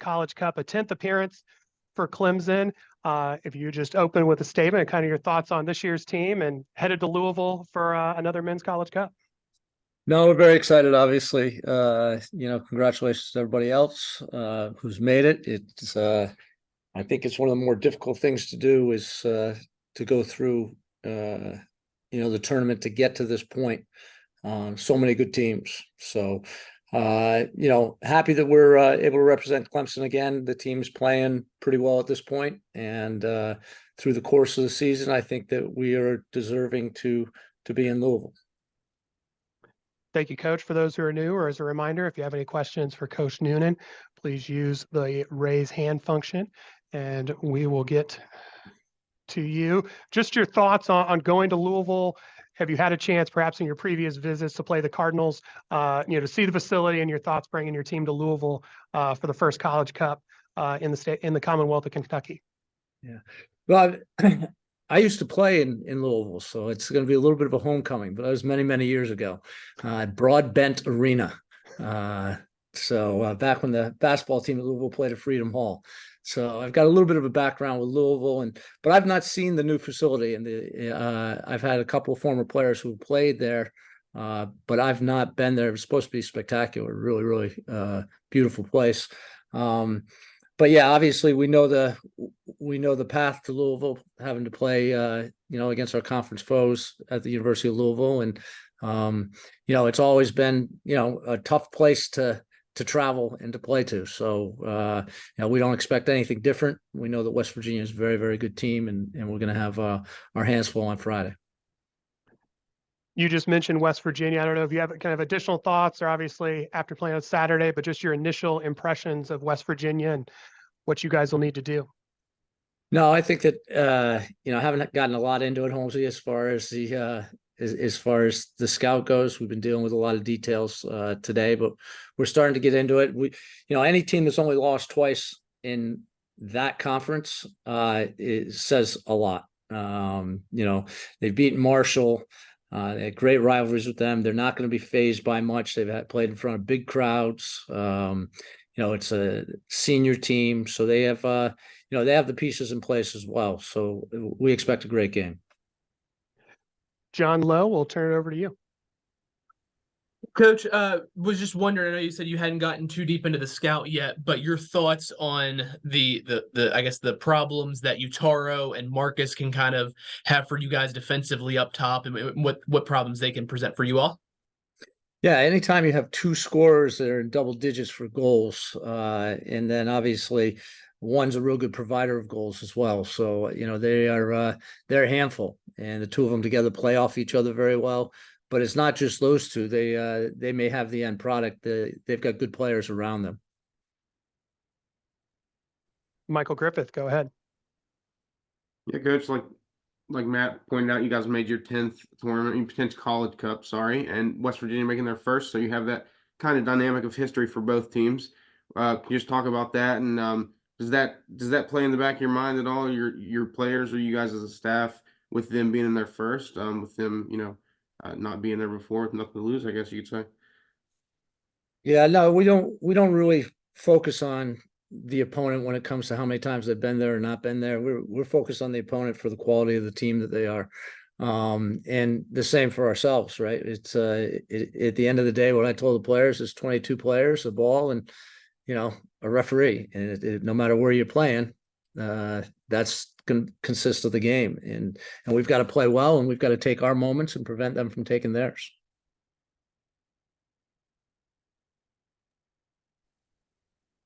College Cup, a 10th appearance for Clemson. If you just open with a statement, kind of your thoughts on this year's team and headed to Louisville for another Men's College Cup. No, we're very excited, obviously. Congratulations to everybody else who's made it. I think it's one of the more difficult things to do is to go through, the tournament to get to this point. So many good teams. So, happy that we're able to represent Clemson again. The team's playing pretty well at this point, and through the course of the season, I think that we are deserving to be in Louisville. Thank you, Coach. For those who are new, or as a reminder, if you have any questions for Coach Noonan, please use the raise hand function and we will get to you. Just your thoughts on going to Louisville. Have you had a chance, perhaps in your previous visits, to play the Cardinals, to see the facility, and your thoughts bringing your team to Louisville for the first College Cup in the Commonwealth of Kentucky? Yeah. Well, I used to play in Louisville, so it's going to be a little bit of a homecoming, but that was many, many years ago. Broadbent Arena. So back when the basketball team at Louisville played at Freedom Hall. So I've got a little bit of a background with Louisville, but I've not seen the new facility. And I've had a couple of former players who played there, but I've not been there. It was supposed to be spectacular, really, really beautiful place. But yeah, obviously we know the path to Louisville, having to play against our conference foes at the University of Louisville, and it's always been a tough place to travel and to play to. So we don't expect anything different. We know that West Virginia is a very, very good team, and we're going to have our hands full on Friday. You just mentioned West Virginia. I don't know if you have kind of additional thoughts, or obviously after playing on Saturday, but just your initial impressions of West Virginia and what you guys will need to do. No, I think that I haven't gotten a lot into it, Holmesy, as far as the scout goes. We've been dealing with a lot of details today, but we're starting to get into it. Any team that's only lost twice in that conference, it says a lot. They've beaten Marshall. They had great rivalries with them. They're not going to be fazed by much. They've played in front of big crowds. It's a senior team, so they have the pieces in place as well. So we expect a great game. John Lowe, we'll turn it over to you. Coach, was just wondering, I know you said you hadn't gotten too deep into the scout yet, but your thoughts on the problems that Utaro and Marcus can kind of have for you guys defensively up top, and what problems they can present for you all? Yeah, anytime you have two scorers that are in double digits for goals, and then obviously one's a real good provider of goals as well. So, they're a handful, and the two of them together play off each other very well. But it's not just those two. They may have the end product. They've got good players around them. Michael Griffith, go ahead. Yeah, Coach, like Matt pointed out, you guys made your 10th tournament, 10th College Cup, and West Virginia making their first. So you have that kind of dynamic of history for both teams. Can you just talk about that? And does that play in the back of your mind at all? Your players, or you guys as a staff, with them being in their first, with them, not being there before, with nothing to lose, I guess you could say. Yeah, no, we don't really focus on the opponent when it comes to how many times they've been there or not been there. We're focused on the opponent for the quality of the team that they are, and the same for ourselves, right? It's at the end of the day, what I told the players is 22 players, a ball, and a referee, and no matter where you're playing, that's consists of the game, and we've got to play well, and we've got to take our moments and prevent them from taking theirs.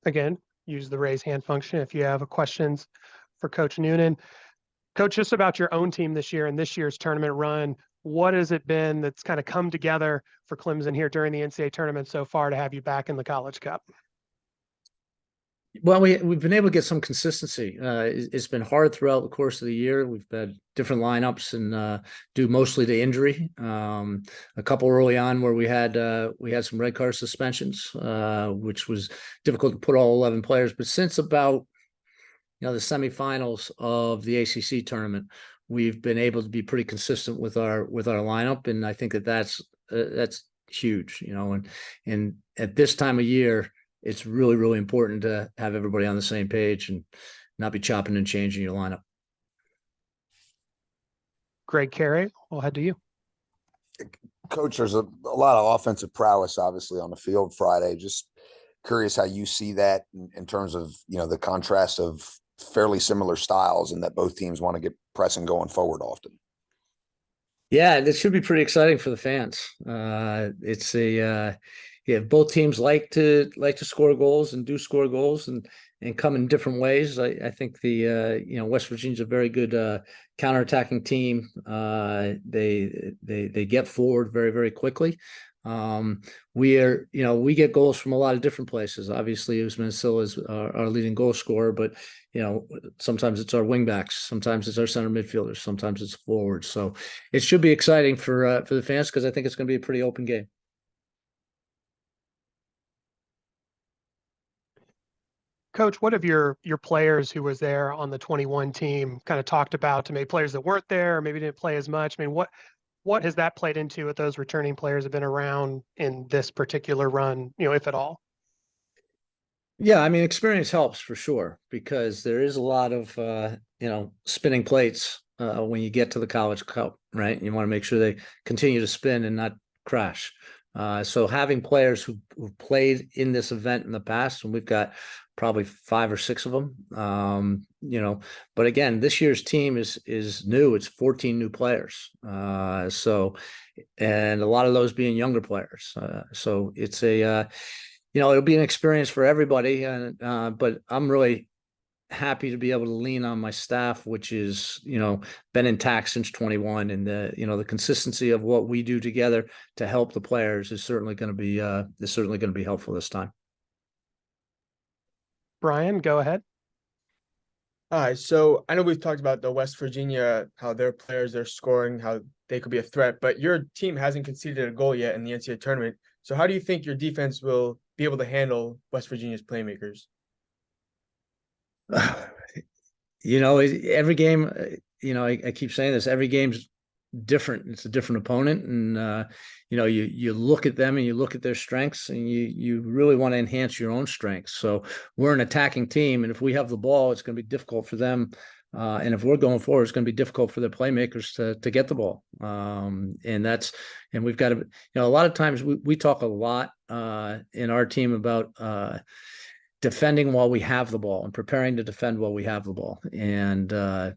Again, use the raise hand function if you have questions for Coach Noonan. Coach, just about your own team this year and this year's tournament run, what has it been that's kind of come together for Clemson here during the NCAA tournament so far to have you back in the College Cup? Well, we've been able to get some consistency. It's been hard throughout the course of the year. We've had different lineups, and due mostly to injury. A couple early on where we had some red card suspensions, which was difficult to put all 11 players. But since about the semifinals of the ACC tournament, we've been able to be pretty consistent with our lineup, and I think that's huge. And at this time of year, it's really, really important to have everybody on the same page and not be chopping and changing your lineup. Greg Carey, we'll head to you. Coach, there's a lot of offensive prowess, obviously, on the field Friday. Just curious how you see that in terms of, the contrast of fairly similar styles and that both teams want to get pressing going forward often. Yeah, this should be pretty exciting for the fans. Both teams like to score goals and do score goals and come in different ways. I think West Virginia's a very good counterattacking team. They get forward very, very quickly. We get goals from a lot of different places. Obviously, Usman Silla is our leading goal scorer, but sometimes it's our wingbacks, sometimes it's our center midfielders, sometimes it's forwards. So it should be exciting for the fans because I think it's going to be a pretty open game. Coach, what have your players who was there on the 21 team kind of talked about to maybe players that weren't there or maybe didn't play as much? I mean, what has that played into with those returning players have been around in this particular run, if at all? Yeah, I mean, experience helps for sure because there is a lot of spinning plates when you get to the College Cup, right? You want to make sure they continue to spin and not crash. So having players who played in this event in the past, and we've got probably 5 or 6 of them, but again, this year's team is new. It's 14 new players. And a lot of those being younger players. So it's it'll be an experience for everybody. But I'm really happy to be able to lean on my staff, which is, been intact since 21, and the consistency of what we do together to help the players is certainly going to be helpful this time. Brian, go ahead. Hi, so I know we've talked about the West Virginia, how their players are scoring, how they could be a threat, but your team hasn't conceded a goal yet in the NCAA tournament. So how do you think your defense will be able to handle West Virginia's playmakers? Every game, I keep saying this, every game's different. It's a different opponent. And, you look at them and you look at their strengths and you really want to enhance your own strengths. So we're an attacking team. And if we have the ball, it's going to be difficult for them. And if we're going forward, it's going to be difficult for their playmakers to get the ball. And we've got to, a lot of times we talk a lot in our team about defending while we have the ball and preparing to defend while we have the ball. And, I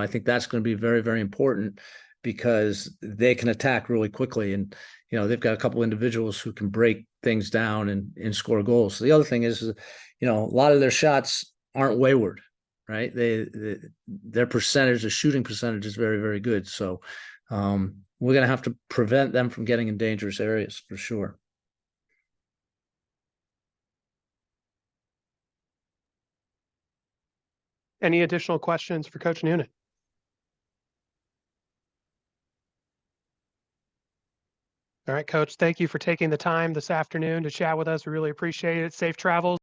think that's going to be very, very important because they can attack really quickly. And, they've got a couple individuals who can break things down and score goals. So the other thing is, a lot of their shots aren't wayward, right? Their percentage, the shooting percentage is very, very good. So we're going to have to prevent them from getting in dangerous areas for sure. Any additional questions for Coach Noonan? All right, Coach, thank you for taking the time this afternoon to chat with us. We really appreciate it. Safe travels.